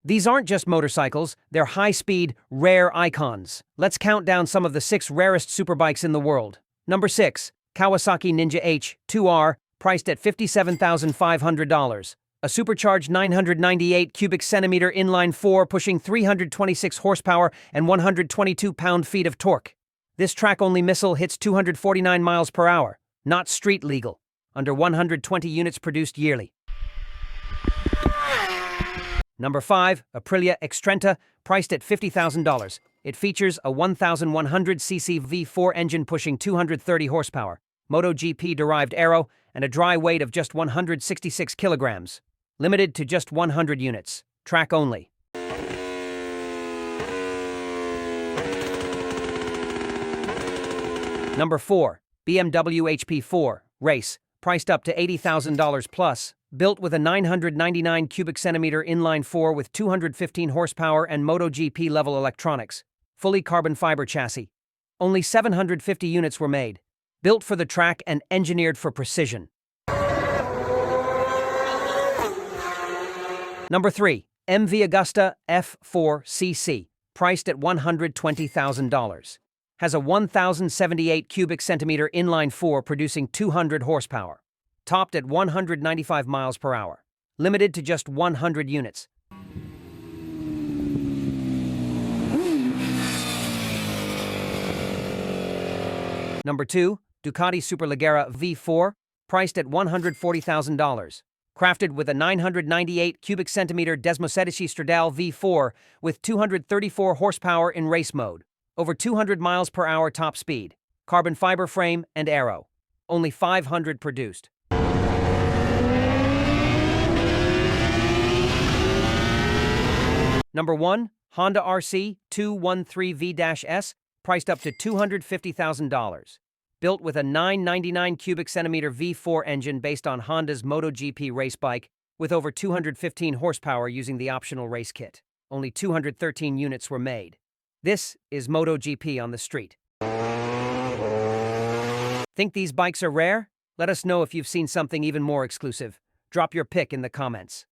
These aren't just motorcycles, they're high-speed, rare icons. Let's count down some of the 6 rarest superbikes in the world. Number 6. Kawasaki Ninja H2R, priced at $57,500. A supercharged 998 cubic centimeter inline-4 pushing 326 horsepower and 122 pound-feet of torque. This track-only missile hits 249 miles per hour, not street legal, under 120 units produced yearly. Number 5. Aprilia Xtrenta, priced at $50,000. It features a 1,100cc V4 engine pushing 230 horsepower, MotoGP-derived aero, and a dry weight of just 166 kilograms. Limited to just 100 units. Track only. Number 4. BMW HP4 Race, priced up to $80,000 plus. Built with a 999 cubic centimeter inline-4 with 215 horsepower and MotoGP-level electronics. Fully carbon fiber chassis. Only 750 units were made. Built for the track and engineered for precision. Number 3. MV Agusta F4cc, priced at $120,000. Has a 1,078 cubic centimeter inline-4 producing 200 horsepower. Topped at 195 miles per hour. Limited to just 100 units. Number 2. Ducati Superleggera V4, priced at $140,000. Crafted with a 998 cubic centimeter Desmosedici Stradale V4 with 234 horsepower in race mode. Over 200 miles per hour top speed. Carbon fiber frame and aero. Only 500 produced. Number 1. Honda RC 213V-S, priced up to $250,000. Built with a 999 cubic centimeter V4 engine based on Honda's MotoGP race bike, with over 215 horsepower using the optional race kit. Only 213 units were made. This is MotoGP on the street. Think these bikes are rare? Let us know if you've seen something even more exclusive. Drop your pic in the comments.